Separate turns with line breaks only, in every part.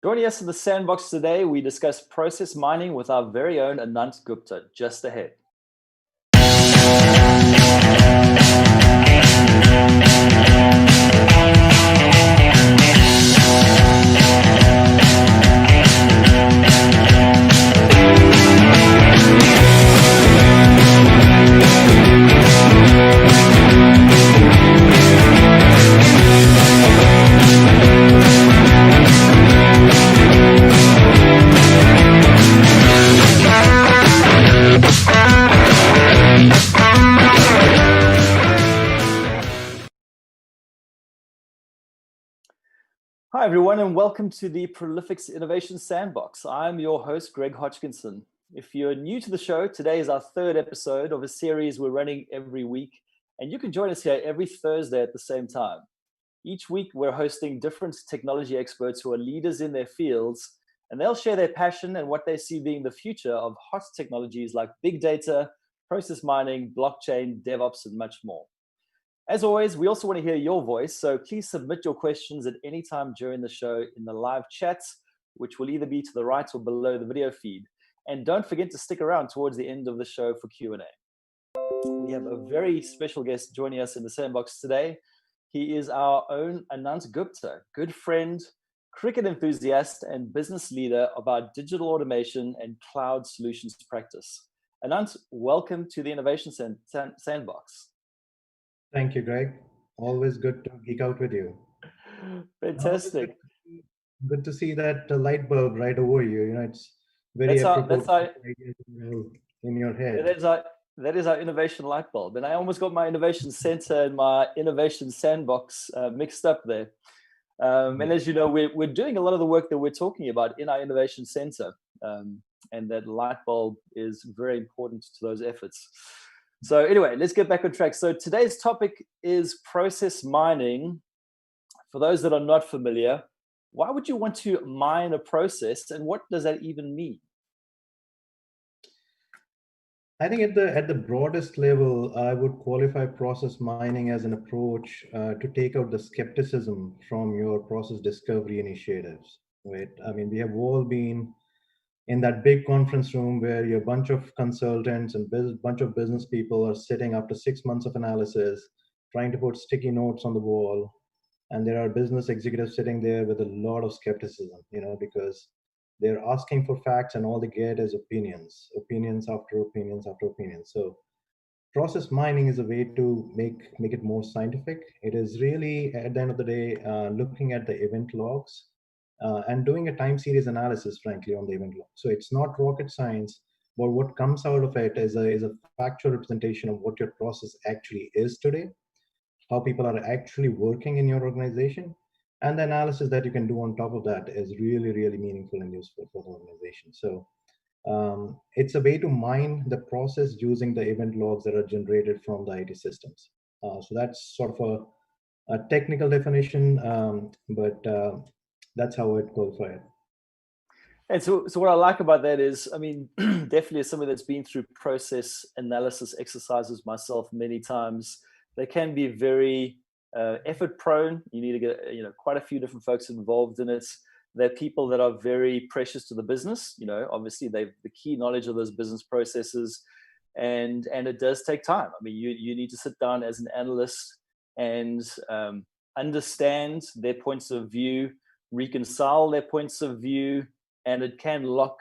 Joining us in the sandbox today, we discuss process mining with our very own Anant Gupta, just ahead. Hi, everyone, and welcome to the Prolifics Innovation Sandbox. I'm your host, Greg Hodgkinson. If you're new to the show, today is our third episode of a series we're running every week, and you can join us here every Thursday at the same time. Each week, we're hosting different technology experts who are leaders in their fields, and they'll share their passion and what they see being the future of hot technologies like big data, process mining, blockchain, DevOps, and much more. As always, we also want to hear your voice, so please submit your questions at any time during the show in the live chats, which will either be to the right or below the video feed. And don't forget to stick around towards the end of the show for Q&A. We have a very special guest joining us in the sandbox today. He is our own Anant Gupta, good friend, cricket enthusiast, and business leader of our digital automation and cloud solutions practice. Anant, welcome to the Innovation Sandbox.
Thank you, Greg. Always good to geek out with you.
Fantastic.
Good to see that light bulb right over you. It's very
That's our,
apropos
that's our,
ideas in your
that
head.
is our, that is our innovation light bulb. And I almost got my innovation center and my innovation sandbox mixed up there. And as you know, we're doing a lot of the work that we're talking about in our innovation center. And that light bulb is very important to those efforts. So anyway, let's get back on track. So today's topic is process mining. For those that are not familiar, why would you want to mine a process, and what does that even mean?
I think at the broadest level, I would qualify process mining as an approach to take out the skepticism from your process discovery initiatives. Right? I mean, we have all been in that big conference room where a bunch of consultants and bunch of business people are sitting after 6 months of analysis, trying to put sticky notes on the wall, and there are business executives sitting there with a lot of skepticism, because they're asking for facts and all they get is opinions after opinions after opinions. So process mining is a way to make it more scientific. It is really, at the end of the day, looking at the event logs and doing a time series analysis, frankly, on the event log. So it's not rocket science, but what comes out of it is a factual representation of what your process actually is today, how people are actually working in your organization, and the analysis that you can do on top of that is really, really meaningful and useful for the organization. So it's a way to mine the process using the event logs that are generated from the IT systems. So that's sort of a technical definition, but that's how I'd qualify it.
And so what I like about that is, I mean, definitely as somebody that's been through process analysis exercises myself many times, they can be very effort prone. You need to get, quite a few different folks involved in it. They're people that are very precious to the business. Obviously they've the key knowledge of those business processes, and it does take time. I mean, you need to sit down as an analyst and understand their points of view, reconcile their points of view, and it can lock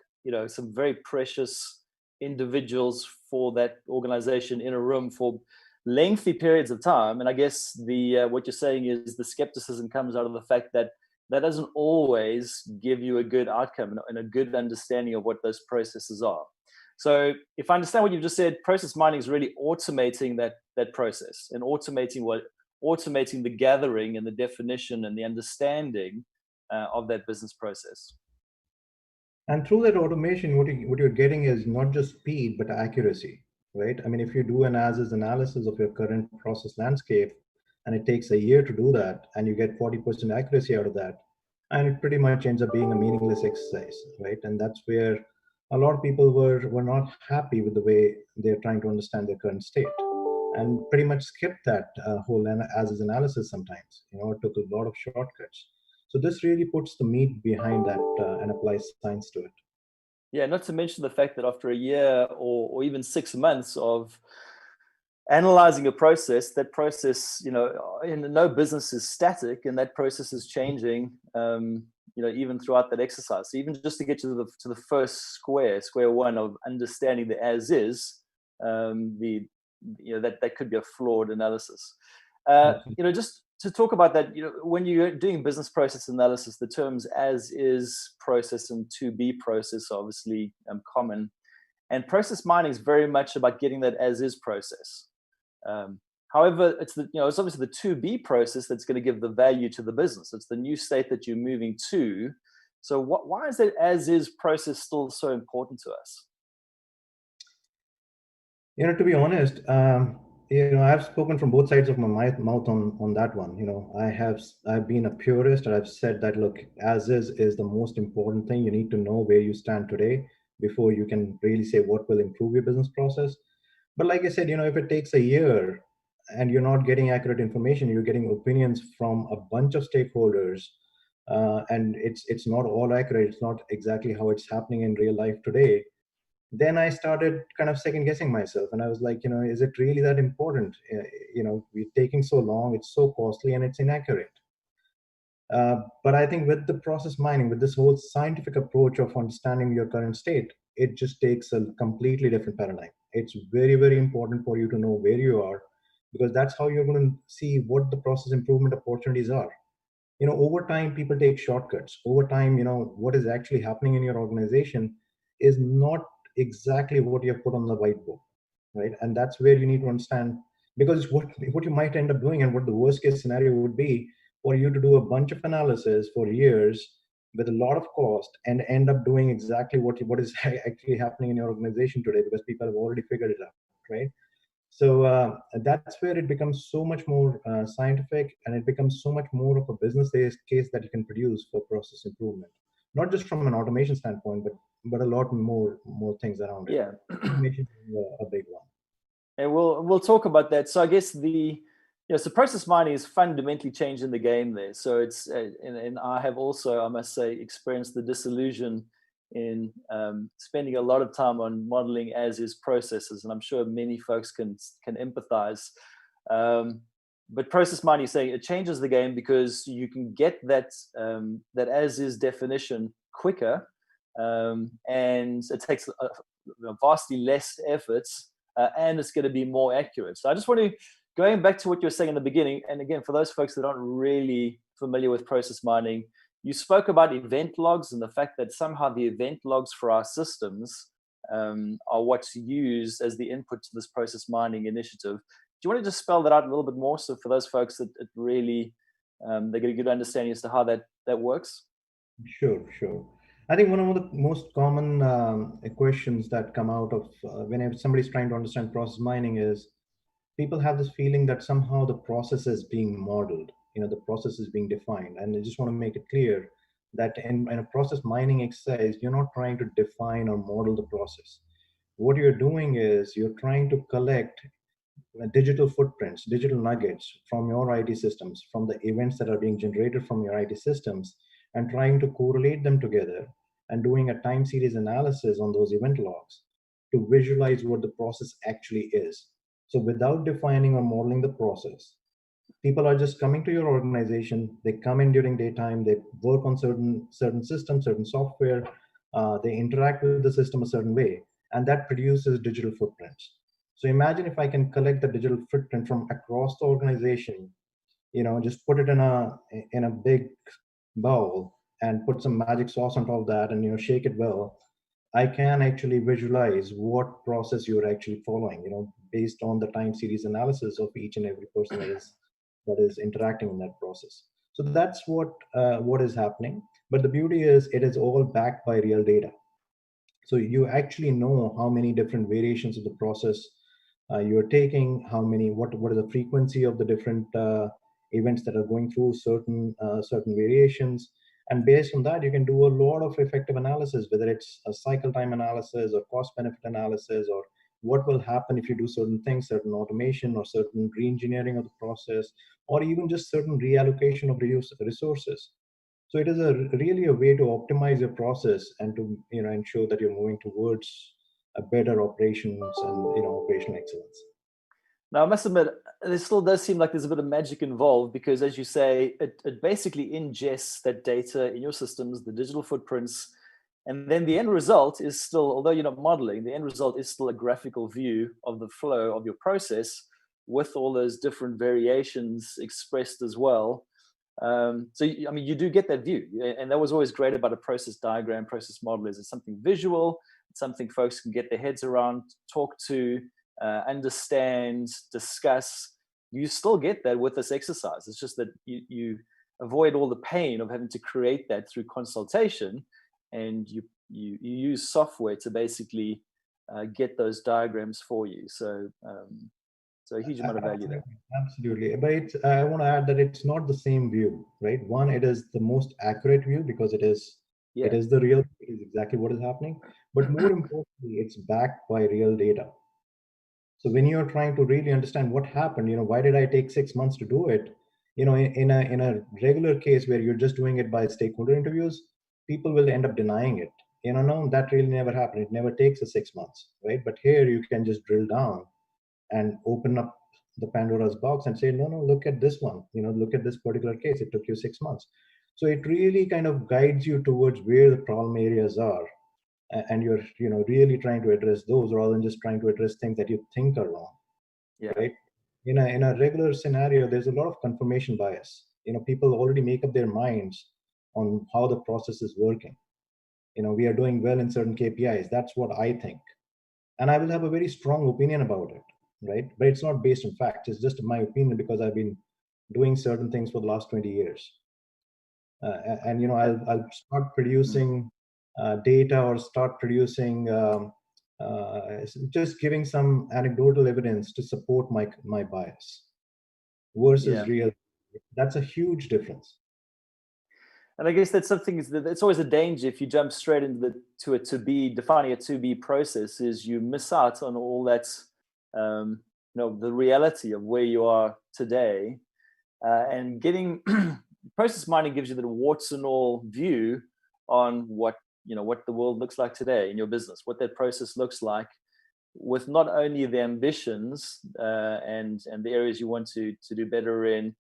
some very precious individuals for that organization in a room for lengthy periods of time. And I guess the what you're saying is the skepticism comes out of the fact that that doesn't always give you a good outcome and a good understanding of what those processes are. So if I understand what you've just said, process mining is really automating that process and automating the gathering and the definition and the understanding of that business process.
And through that automation, what you're getting is not just speed, but accuracy, right? I mean, if you do an as-is analysis of your current process landscape, and it takes a year to do that, and you get 40% accuracy out of that, and it pretty much ends up being a meaningless exercise, right? And that's where a lot of people were not happy with the way they're trying to understand their current state, and pretty much skipped that whole as-is analysis sometimes. It took a lot of shortcuts. So this really puts the meat behind that and applies science to it.
Yeah, not to mention the fact that after a year or even 6 months of analyzing a process, that process, no business is static, and that process is changing, even throughout that exercise. So even just to get to the first square one of understanding the as is, that could be a flawed analysis. Just to talk about that, when you're doing business process analysis, the terms as is process and to be process are obviously common. And process mining is very much about getting that as is process. However, it's obviously the to be process that's going to give the value to the business. It's the new state that you're moving to. So why is that as is process still so important to us?
To be honest, I've spoken from both sides of my mouth on that one. I've been a purist, and I've said that, look, as is the most important thing. You need to know where you stand today before you can really say what will improve your business process. But like I said, if it takes a year and you're not getting accurate information, you're getting opinions from a bunch of stakeholders, and it's not all accurate. It's not exactly how it's happening in real life today. Then I started kind of second guessing myself, and I was like, is it really that important? We're taking so long, it's so costly, and it's inaccurate. But I think with the process mining, with this whole scientific approach of understanding your current state, it just takes a completely different paradigm. It's very, very important for you to know where you are, because that's how you're going to see what the process improvement opportunities are. Over time, people take shortcuts. Over time, what is actually happening in your organization is not exactly what you have put on the whiteboard, right? And that's where you need to understand, because what you might end up doing, and what the worst case scenario would be, for you to do a bunch of analysis for years with a lot of cost and end up doing exactly what is actually happening in your organization today, because people have already figured it out, right? So that's where it becomes so much more scientific, and it becomes so much more of a business case that you can produce for process improvement, not just from an automation standpoint, but a lot more things around it.
Yeah.
Automation is a big one.
And we'll talk about that. So I guess so process mining is fundamentally changing the game there. So it's and I have also, I must say, experienced the disillusion in spending a lot of time on modeling as is processes, and I'm sure many folks can empathize. But process mining is saying it changes the game because you can get that as is definition quicker, and it takes vastly less efforts. And it's going to be more accurate. So I just want to, going back to what you were saying in the beginning, and again, for those folks that aren't really familiar with process mining, you spoke about event logs and the fact that somehow the event logs for our systems are what's used as the input to this process mining initiative. Do you want to just spell that out a little bit more, so for those folks that it really, they get a good understanding as to how that works?
Sure. I think one of the most common questions that come out of whenever somebody's trying to understand process mining is, people have this feeling that somehow the process is being modeled, the process is being defined. And I just want to make it clear that in a process mining exercise, you're not trying to define or model the process. What you're doing is you're trying to collect digital footprints, digital nuggets from your IT systems, from the events that are being generated from your IT systems, and trying to correlate them together and doing a time series analysis on those event logs to visualize what the process actually is. So without defining or modeling the process, people are just coming to your organization. They come in during daytime. They work on certain systems, certain software. They interact with the system a certain way, and that produces digital footprints. So imagine if I can collect the digital footprint from across the organization, just put it in a big bowl and put some magic sauce on top of that, and shake it well. I can actually visualize what process you're actually following, based on the time series analysis of each and every person that is interacting in that process. So that's what is happening. But the beauty is, it is all backed by real data. So you actually know how many different variations of the process you're taking, what is the frequency of the different events that are going through certain variations. And based on that, you can do a lot of effective analysis, whether it's a cycle time analysis or cost benefit analysis, or what will happen if you do certain things, certain automation or certain re-engineering of the process, or even just certain reallocation of resources. So it is really a way to optimize your process and to ensure that you're moving towards a better operations and operational excellence.
Now, I must admit, there still does seem like there's a bit of magic involved because, as you say, it basically ingests that data in your systems, the digital footprints, and then the end result is still, although you're not modeling, the end result is still a graphical view of the flow of your process with all those different variations expressed as well. So, I mean, you do get that view. And that was always great about a process diagram, process model is it's something visual, it's something folks can get their heads around, talk to, understand, discuss. You still get that with this exercise. It's just that you avoid all the pain of having to create that through consultation, and you use software to basically get those diagrams for you. So so a huge amount of value there.
Absolutely. But I want to add that it's not the same view, right? One, it is the most accurate view because it is the real, it is exactly what is happening. But more importantly, it's backed by real data. So when you're trying to really understand what happened, why did I take 6 months to do it? In a regular case where you're just doing it by stakeholder interviews, people will end up denying it. No, that really never happened. It never takes 6 months, right? But here you can just drill down and open up the Pandora's box and say, no, look at this one. Look at this particular case. It took you 6 months. So it really kind of guides you towards where the problem areas are, and you're really trying to address those rather than just trying to address things that you think are wrong. Right? In a regular scenario, there's a lot of confirmation bias. People already make up their minds on how the process is working. We are doing well in certain KPIs. That's what I think, and I will have a very strong opinion about it, right? But it's not based on facts. It's just my opinion because I've been doing certain things for the last 20 years. And I'll start producing data or start producing just giving some anecdotal evidence to support my bias versus real. That's a huge difference.
And I guess that's something it's always a danger if you jump straight into defining a to be process, is you miss out on all that, the reality of where you are today, and getting process mining gives you the warts and all view on what the world looks like today in your business, what that process looks like, with not only the ambitions and the areas you want to do better in.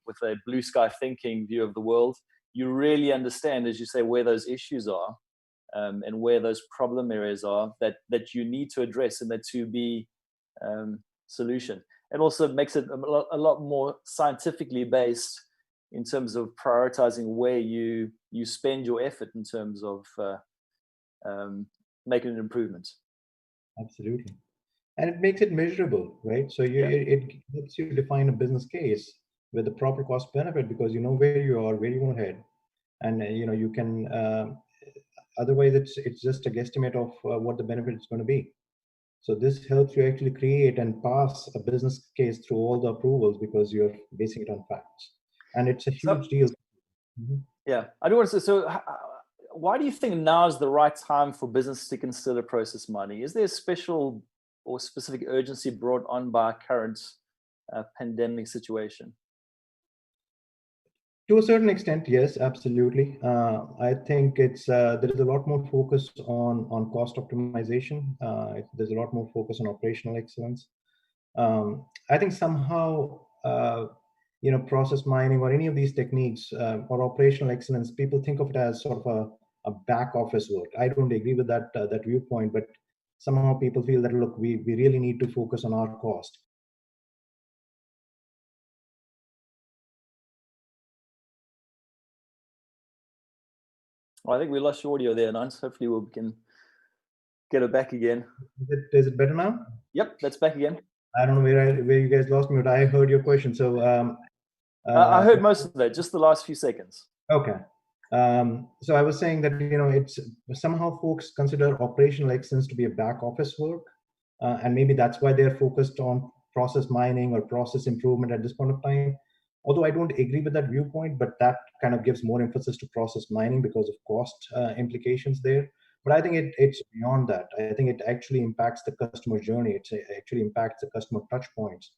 With a blue sky thinking view of the world, you really understand, as you say, where those issues are, and where those problem areas are that you need to address in the to be solution. And also makes it a lot more scientifically based in terms of prioritizing where you spend your effort in terms of making an improvement.
Absolutely. And it makes it measurable, right? So it helps you define a business case with the proper cost benefit because you know where you are, where you want to head, and you can. Otherwise, it's just a guesstimate of what the benefit is going to be. So this helps you actually create and pass a business case through all the approvals because you're basing it on facts, and it's a huge deal. Mm-hmm.
Yeah, I do want to say. So, why do you think now is the right time for business to consider process mining? Is there a special or specific urgency brought on by current pandemic situation?
To a certain extent, yes, absolutely. I think it's there is a lot more focus on cost optimization. There's a lot more focus on operational excellence. I think somehow process mining or any of these techniques or operational excellence, people think of it as sort of a back office work. I don't agree with that viewpoint, but somehow people feel that look, we really need to focus on our cost.
Well, I think we lost your audio there, Nance. Hopefully we can get it back again.
Is it better now?
Yep, that's back again.
I don't know where you guys lost me, but I heard your question. So
I heard most of that, just the last few seconds.
Okay. So I was saying that it's somehow folks consider operational excellence to be a back office work, and maybe that's why they're focused on process mining or process improvement at this point of time. Although I don't agree with that viewpoint, but that kind of gives more emphasis to process mining because of cost implications there. But I think it's beyond that. I think it actually impacts the customer journey. It actually impacts the customer touch points.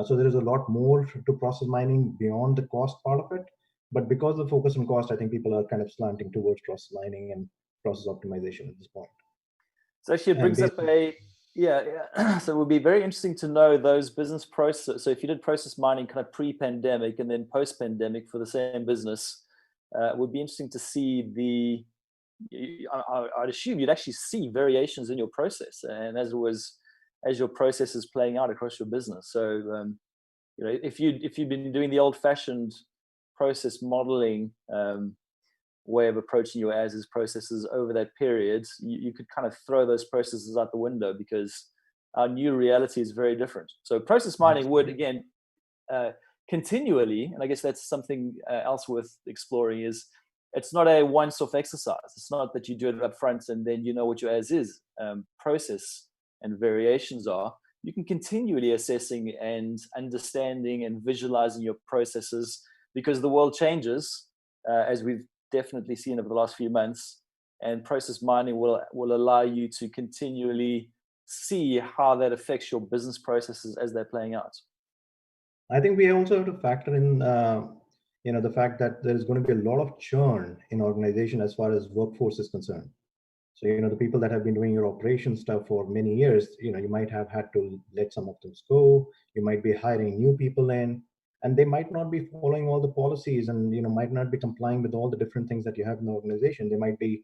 So there is a lot more to process mining beyond the cost part of it. But because of the focus on cost, I think people are kind of slanting towards process mining and process optimization at this point.
So actually it
And
brings up yeah. So it would be very interesting to know those business process. So if you did process mining kind of pre-pandemic and then post-pandemic for the same business, it would be interesting to see I'd assume you'd actually see variations in your process, and as your process is playing out across your business. So if you've been doing the old-fashioned process modeling way of approaching your as-is processes over that period, you could kind of throw those processes out the window because our new reality is very different. So process mining would, again, continually, and I guess that's something else worth exploring, is it's not a once-off exercise. It's not that you do it up front and then you know what your as-is process and variations are. You can continually assessing and understanding and visualizing your processes because the world changes, as we've definitely seen over the last few months, and process mining will allow you to continually see how that affects your business processes as they're playing out.
I think we also have to factor in, the fact that there is going to be a lot of churn in organization as far as workforce is concerned. So, the people that have been doing your operation stuff for many years, you might have had to let some of them go. You might be hiring new people in, and they might not be following all the policies and, might not be complying with all the different things that you have in the organization. They might be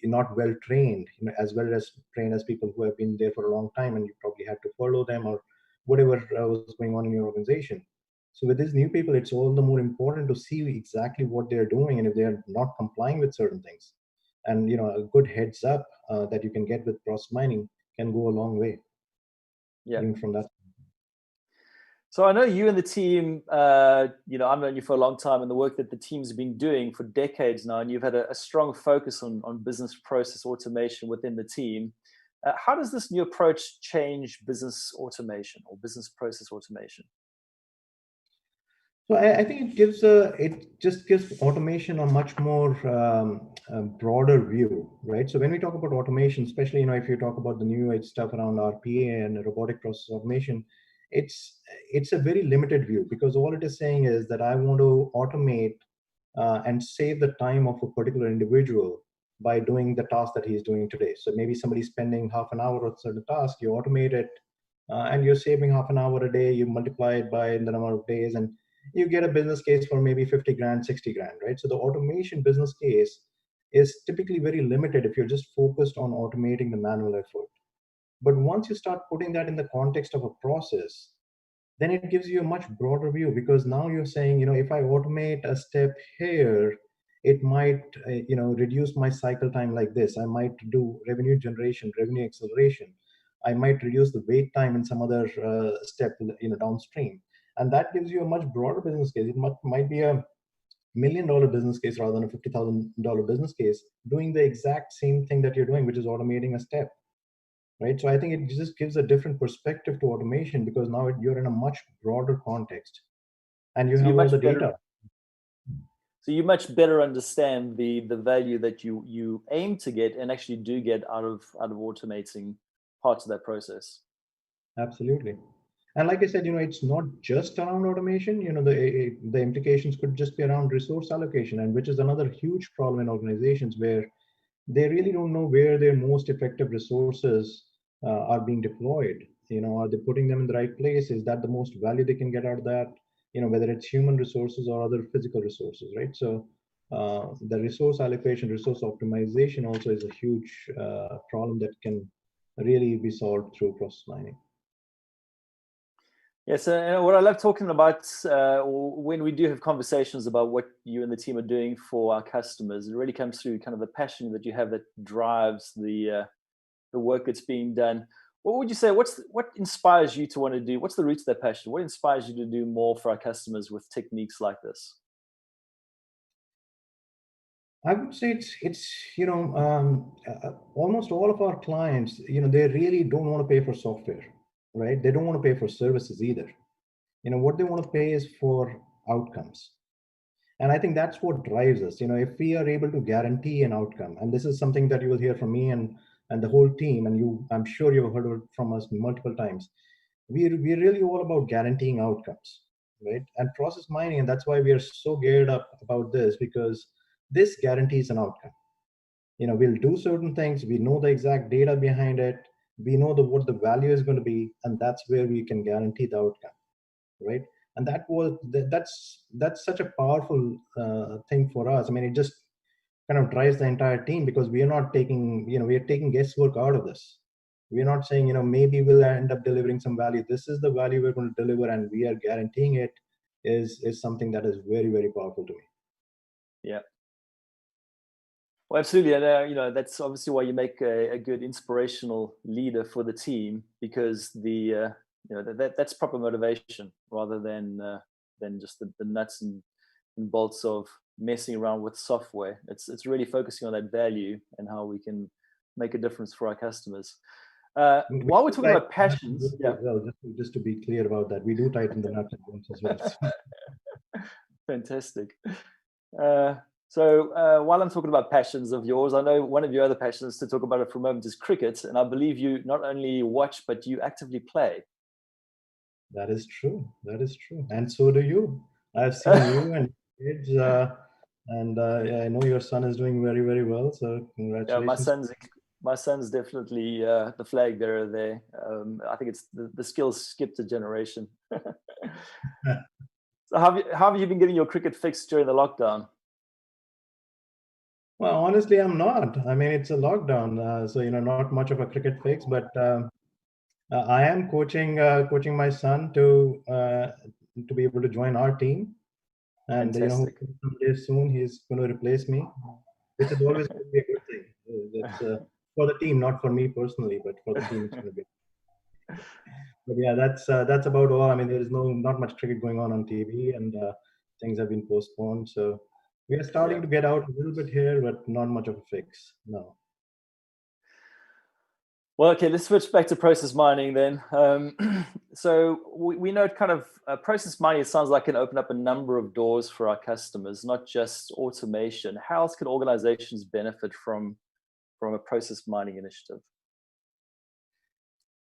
not well trained, as well as trained as people who have been there for a long time, and you probably had to follow them or whatever was going on in your organization. So with these new people, it's all the more important to see exactly what they're doing and if they're not complying with certain things. And a good heads up that you can get with process mining can go a long way.
Yeah.
Even from that.
So I know you and the team, I've known you for a long time, and the work that the team's been doing for decades now, and you've had a strong focus on business process automation within the team. How does this new approach change business automation or business process automation?
So I think it just gives automation a much more broader view, right? So when we talk about automation, especially if you talk about the new age stuff around RPA and robotic process automation, it's a very limited view, because all it is saying is that I want to automate and save the time of a particular individual by doing the task that he's doing today. So maybe somebody's spending half an hour on a certain task, you automate it, and you're saving half an hour a day. You multiply it by the number of days, and you get a business case for maybe 50 grand, 60 grand, right? So the automation business case is typically very limited if you're just focused on automating the manual effort. But once you start putting that in the context of a process, then it gives you a much broader view, because now you're saying, if I automate a step here, it might, reduce my cycle time like this. I might do revenue generation, revenue acceleration. I might reduce the wait time in some other step, downstream. And that gives you a much broader business case. It might be a $1 million business case rather than a $50,000 business case, doing the exact same thing that you're doing, which is automating a step. Right. So I think it just gives a different perspective to automation, because now you're in a much broader context and you have all the data.
So you much better understand the value that you aim to get and actually do get out of automating parts of that process.
Absolutely. And like I said, it's not just around automation. The implications could just be around resource allocation, and which is another huge problem in organizations, where they really don't know where their most effective resources are being deployed. Are they putting them in the right place? Is that the most value they can get out of that? Whether it's human resources or other physical resources, right? So the resource allocation, resource optimization also is a huge problem that can really be solved through process mining.
Yeah, so what I love talking about when we do have conversations about what you and the team are doing for our customers, it really comes through kind of the passion that you have that drives the work that's being done. What would you say? What inspires you to want to do? What's the root of that passion? What inspires you to do more for our customers with techniques like this?
I would say it's almost all of our clients, they really don't want to pay for software, right? They don't want to pay for services either. What they want to pay is for outcomes. And I think that's what drives us. If we are able to guarantee an outcome, and this is something that you will hear from me and the whole team, and I'm sure you've heard it from us multiple times, we're really all about guaranteeing outcomes, right? And process mining, and that's why we are so geared up about this, because this guarantees an outcome. We'll do certain things, we know the exact data behind it, we know what the value is going to be, and that's where we can guarantee the outcome, right? And that's such a powerful thing for us. I mean, it just kind of drives the entire team, because we are not taking, we are taking guesswork out of this. We're not saying, maybe we'll end up delivering some value. This is the value we're going to deliver, and we are guaranteeing it, is something that is very, very powerful to me.
Yeah. Well, absolutely. And, that's obviously why you make a good inspirational leader for the team, because that's proper motivation rather than just the nuts and bolts of messing around with software. It's really focusing on that value and how we can make a difference for our customers. While we're talking about passions, yeah.
Well, just to be clear about that, we do tighten the nuts and bolts as well.
Fantastic. So while I'm talking about passions of yours, I know one of your other passions, to talk about it for a moment, is cricket. And I believe you not only watch, but you actively play.
That is true. That is true. And so do you. I've seen you and kids, and I know your son is doing very, very well. So congratulations.
Yeah, my son's definitely the flag bearer there. I think it's the skills skipped a generation. So how have you been getting your cricket fixed during the lockdown?
Well, honestly, I'm not. I mean, it's a lockdown, so not much of a cricket fix. But I am coaching my son to be able to join our team, and
Fantastic.
someday soon he's going to replace me, which is always going to be a good thing. That's for the team, not for me personally, but for the team, it's going to be. But yeah, that's about all. I mean, there is not much cricket going on TV, and things have been postponed. So we are starting to get out a little bit here, but not much of a fix. No.
Well, okay, let's switch back to process mining then. So we know kind of process mining, it sounds like it can open up a number of doors for our customers, not just automation. How else can organizations benefit from a process mining initiative?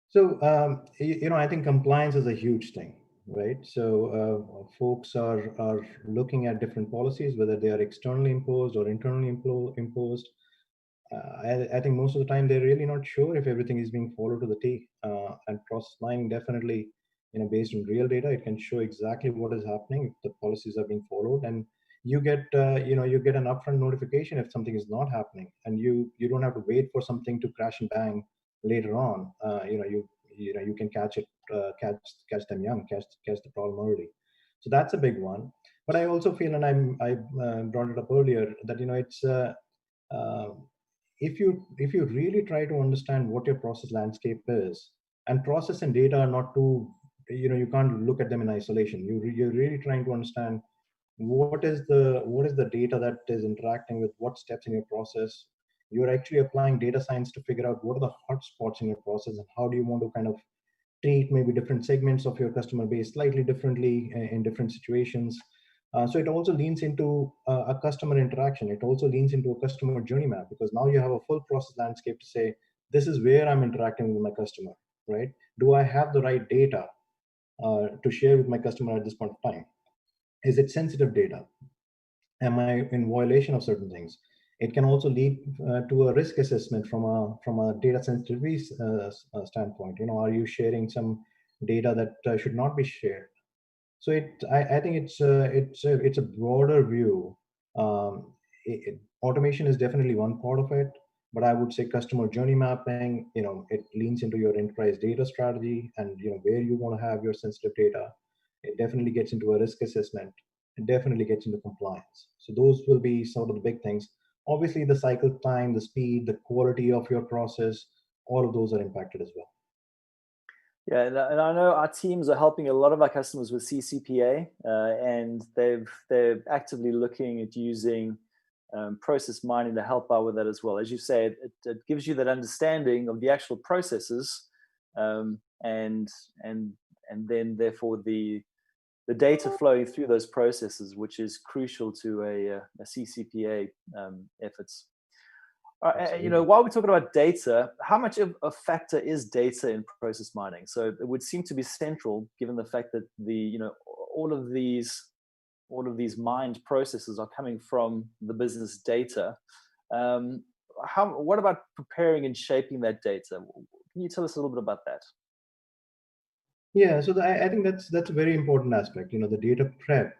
So, I think compliance is a huge thing, right? So folks are looking at different policies, whether they are externally imposed or internally imposed. I think most of the time they're really not sure if everything is being followed to the T. And process mining definitely, based on real data, it can show exactly what is happening if the policies are being followed, and you get an upfront notification if something is not happening, and you don't have to wait for something to crash and bang later on. You can catch it, catch them young, catch the problem early. So that's a big one. But I also feel, and I brought it up earlier, that it's uh, if you really try to understand what your process landscape is, and process and data are not too, you can't look at them in isolation. You're really trying to understand what is the data that is interacting with what steps in your process. You're actually applying data science to figure out what are the hot spots in your process, and how do you want to kind of treat maybe different segments of your customer base slightly differently in different situations. So it also leans into a customer interaction. It also leans into a customer journey map, because now you have a full process landscape to say, this is where I'm interacting with my customer, right? Do I have the right data to share with my customer at this point of time? Is it sensitive data? Am I in violation of certain things? It can also lead to a risk assessment from a data sensitivity standpoint. Are you sharing some data that should not be shared? So I think it's a broader view. Automation is definitely one part of it, but I would say customer journey mapping. It leans into your enterprise data strategy, and where you want to have your sensitive data. It definitely gets into a risk assessment. It definitely gets into compliance. So those will be sort of the big things. Obviously, the cycle time, the speed, the quality of your process, all of those are impacted as well.
Yeah, and I know our teams are helping a lot of our customers with CCPA, and they're actively looking at using process mining to help out with that as well. As you say, it gives you that understanding of the actual processes, and then therefore the data flowing through those processes, which is crucial to a CCPA efforts. While we're talking about data, how much of a factor is data in process mining? So it would seem to be central, given the fact that all of these mined processes are coming from the business data. What about preparing and shaping that data? Can you tell us a little bit about that?
Yeah, so I think that's a very important aspect. The data prep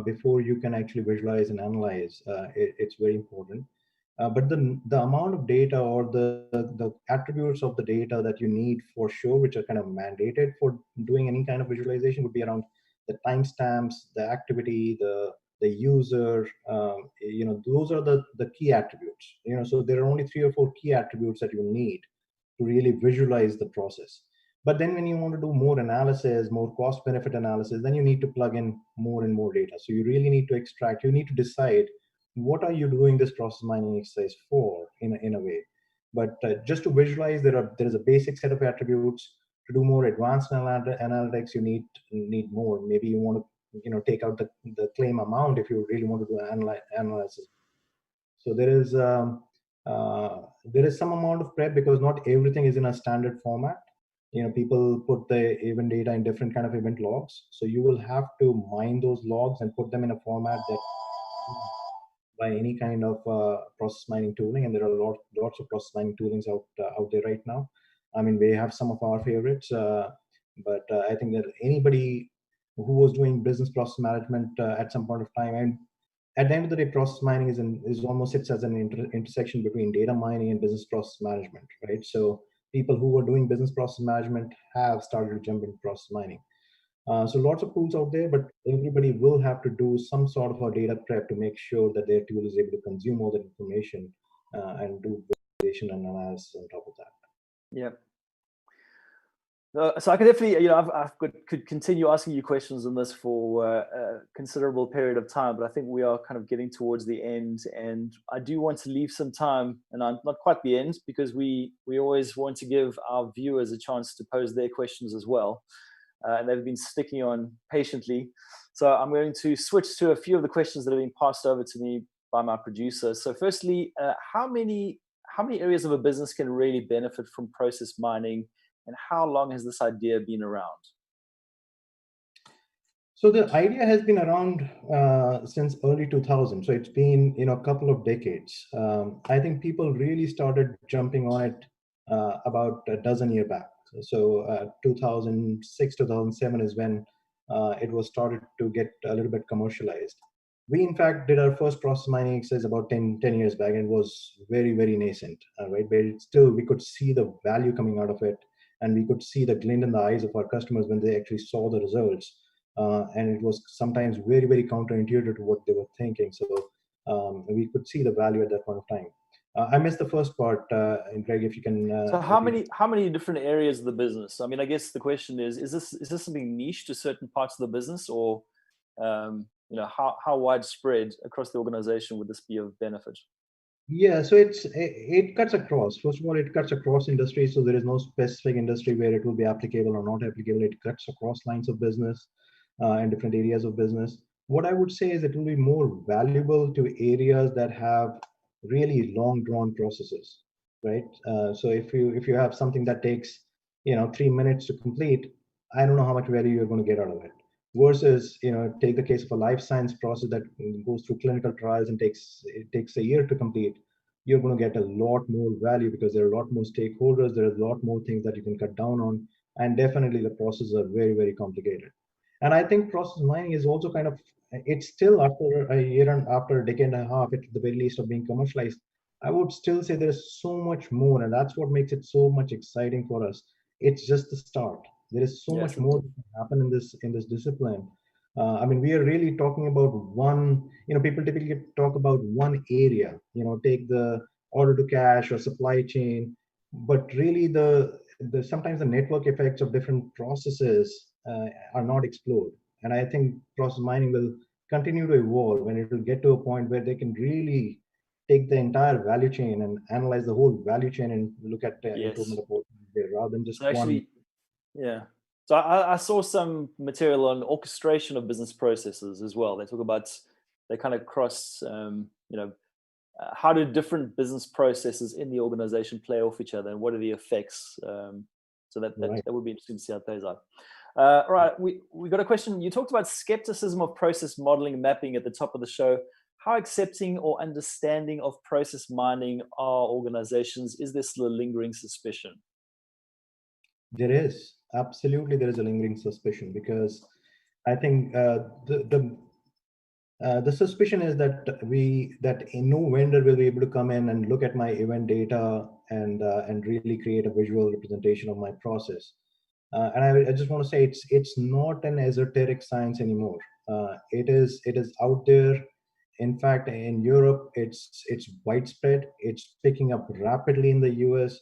before you can actually visualize and analyze, it's very important. But the amount of data or the attributes of the data that you need for sure, which are kind of mandated for doing any kind of visualization, would be around the timestamps, the activity, the user. Those are the key attributes. So there are only 3 or 4 key attributes that you need to really visualize the process. But then when you want to do more analysis, more cost benefit analysis, then you need to plug in more and more data. So you really need to extract, you need to decide what are you doing this process mining exercise for in a way. But just to visualize, there is a basic set of attributes. To do more advanced analytics, you need more. Maybe you want to take out the claim amount if you really want to do analysis. So there is some amount of prep because not everything is in a standard format. People put the event data in different kind of event logs. So you will have to mine those logs and put them in a format that by any kind of process mining tooling. And there are lots of process mining toolings out there right now. I mean, we have some of our favorites, but I think that anybody who was doing business process management at some point of time, and at the end of the day, process mining is almost sits as an intersection between data mining and business process management, right? So people who were doing business process management have started to jump into process mining. So lots of tools out there, but everybody will have to do some sort of a data prep to make sure that their tool is able to consume all that information and do visualization and analysis on top of that.
Yeah. So I could definitely, could continue asking you questions on this for a considerable period of time, but I think we are kind of getting towards the end, and I do want to leave some time, and I'm not quite the end, because we always want to give our viewers a chance to pose their questions as well, and they've been sticking on patiently. So I'm going to switch to a few of the questions that have been passed over to me by my producer. So firstly, how many areas of a business can really benefit from process mining? And how long has this idea been around?
So the idea has been around since early 2000. So it's been a couple of decades. I think people really started jumping on it about a dozen years back. So 2006, 2007 is when it was started to get a little bit commercialized. We in fact did our first process mining exercise about 10 years back, and it was very, very nascent, right? But still we could see the value coming out of it. And we could see the glint in the eyes of our customers when they actually saw the results. And it was sometimes very, very counterintuitive to what they were thinking. So we could see the value at that point of time. I missed the first part, and Greg, if you can.
So how many different areas of the business? I mean, I guess the question is this something niche to certain parts of the business, or how widespread across the organization would this be of benefit?
Yeah, so it cuts across. First of all, it cuts across industries, so there is no specific industry where it will be applicable or not applicable. It cuts across lines of business and different areas of business. What I would say is it will be more valuable to areas that have really long drawn processes, right? So if you have something that takes 3 minutes to complete, I don't know how much value you're going to get out of it. Versus, take the case of a life science process that goes through clinical trials and takes a year to complete. You're going to get a lot more value because there are a lot more stakeholders. There are a lot more things that you can cut down on, and definitely the processes are very, very complicated. And I think process mining is also it's still after a year and after a decade and a half, at the very least, of being commercialized. I would still say there's so much more, and that's what makes it so much exciting for us. It's just the start. There is so much more that can happen in this discipline. I mean, we are really talking about one. People typically talk about one area. Take the order to cash or supply chain, but really the sometimes the network effects of different processes are not explored. And I think process mining will continue to evolve, and it will get to a point where they can really take the entire value chain and analyze the whole value chain and look at the improvement of there rather than just
so actually,
one.
Yeah. So I saw some material on orchestration of business processes as well. They talk about, they kind of cross, how do different business processes in the organization play off each other, and what are the effects? So that would be interesting to see how it plays out. Right, we got a question. You talked about skepticism of process modeling and mapping at the top of the show. How accepting or understanding of process mining are organizations? Is there still a lingering suspicion?
There is absolutely there is a lingering suspicion, because I think the suspicion is that no vendor will be able to come in and look at my event data and really create a visual representation of my process. And I just want to say it's not an esoteric science anymore. It is out there. In fact, in Europe, it's widespread. It's picking up rapidly in the US.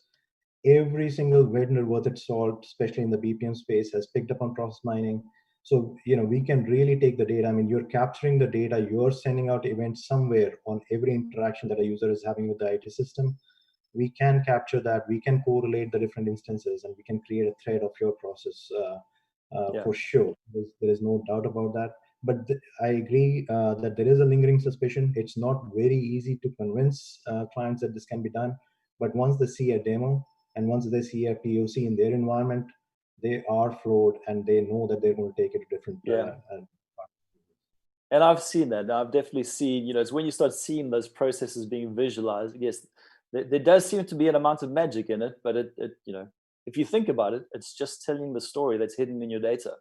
Every single vendor worth its salt, especially in the BPM space, has picked up on process mining. So, we can really take the data. I mean, you're capturing the data, you're sending out events somewhere on every interaction that a user is having with the IT system. We can capture that. We can correlate the different instances, and we can create a thread of your process for sure. There is no doubt about that. But I agree that there is a lingering suspicion. It's not very easy to convince clients that this can be done. But once they see a demo and once they see a POC in their environment, they are floored and they know that they're going to take it to different.
And I've seen that. I've definitely seen, it's when you start seeing those processes being visualized. Yes, there does seem to be an amount of magic in it, but if you think about it, it's just telling the story that's hidden in your data.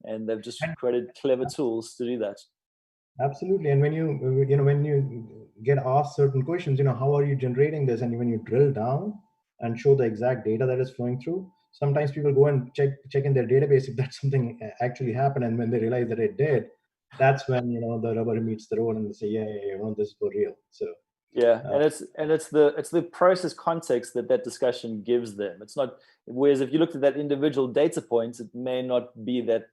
And they've just created clever tools to do that.
Absolutely. And when you get asked certain questions, how are you generating this? And when you drill down and show the exact data that is flowing through, sometimes people go and check in their database if that something actually happened. And when they realize that it did, that's when the rubber meets the road and they say, yeah, this is for real. So
yeah, and it's the process context that discussion gives them. It's not, whereas if you looked at that individual data points, it may not be that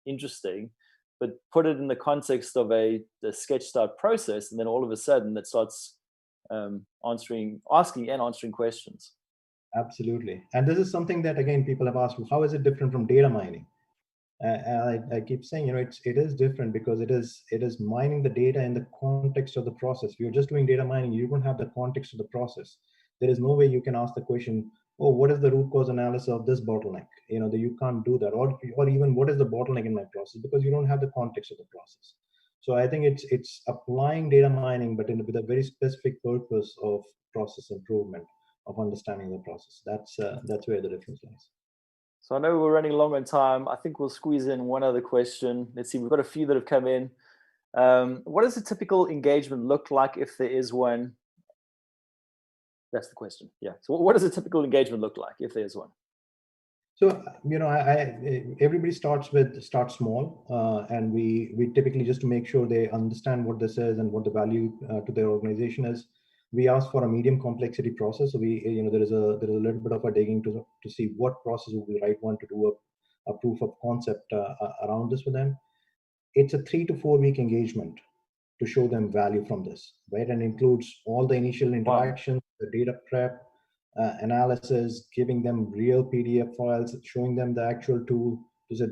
interesting, but put it in the context of a sketched out process, and then all of a sudden it starts asking and answering questions.
Absolutely. And this is something that, again, people have asked, how is it different from data mining? I keep saying, it is different because it is mining the data in the context of the process. If you're just doing data mining, you don't have the context of the process. There is no way you can ask the question, oh, what is the root cause analysis of this bottleneck? You can't do that. Or even what is the bottleneck in my process, because you don't have the context of the process. So I think it's applying data mining, but with a very specific purpose of process improvement, of understanding the process. That's where the difference lies.
So I know we're running long on time. I think we'll squeeze in one other question. Let's see, we've got a few that have come in. What does a typical engagement look like if there is one? That's the question. Yeah. So what does a typical engagement look like if there's one?
So, everybody starts small, and we typically, just to make sure they understand what this is and what the value to their organization is, we ask for a medium complexity process. So there is a little bit of a digging to see what process would be the right one to do a proof of concept around this with them. It's a 3 to 4 week engagement to show them value from this, right? And includes all the initial interactions, the data prep, analysis, giving them real PDF files, showing them the actual tool to say,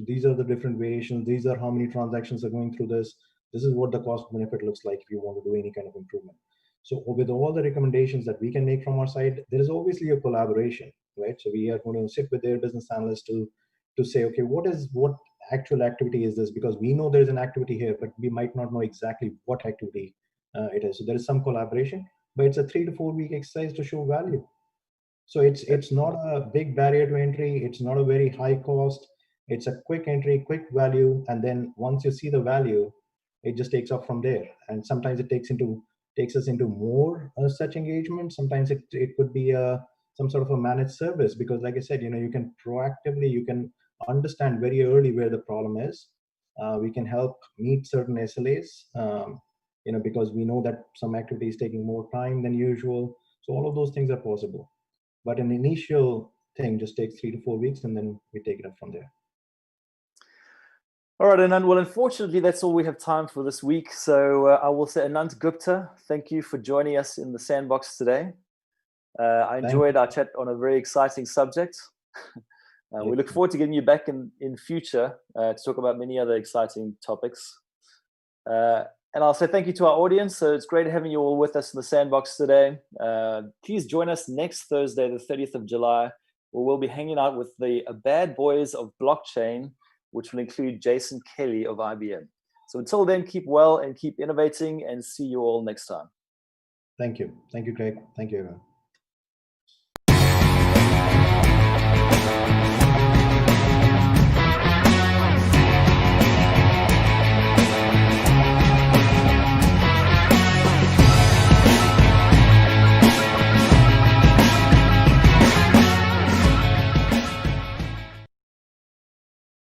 these are the different variations, these are how many transactions are going through this is what the cost benefit looks like if you want to do any kind of improvement. So with all the recommendations that we can make from our side, there is obviously a collaboration, right? So we are going to sit with their business analysts to say, okay, what actual activity is this? Because we know there's an activity here, but we might not know exactly what activity it is. So there is some collaboration, but it's a 3 to 4 week exercise to show value. So it's not a big barrier to entry. It's not a very high cost. It's a quick entry, quick value. And then once you see the value, it just takes off from there. And sometimes it takes us into more such engagement. Sometimes it could be some sort of a managed service, because like I said, you can proactively, you can understand very early where the problem is. We can help meet certain SLAs, because we know that some activity is taking more time than usual. So all of those things are possible. But an initial thing just takes 3 to 4 weeks, and then we take it up from there.
All right, Anand. Well, unfortunately, that's all we have time for this week. So I will say, Anand Gupta, thank you for joining us in the Sandbox today. I enjoyed our chat on a very exciting subject. We look forward to getting you back in future to talk about many other exciting topics. And I'll say thank you to our audience. So it's great having you all with us in the Sandbox today. Please join us next Thursday, the 30th of July, where we'll be hanging out with the bad boys of blockchain, which will include Jason Kelly of IBM. So until then, keep well and keep innovating, and see you all next time.
Thank you. Thank you, Greg. Thank you, everyone.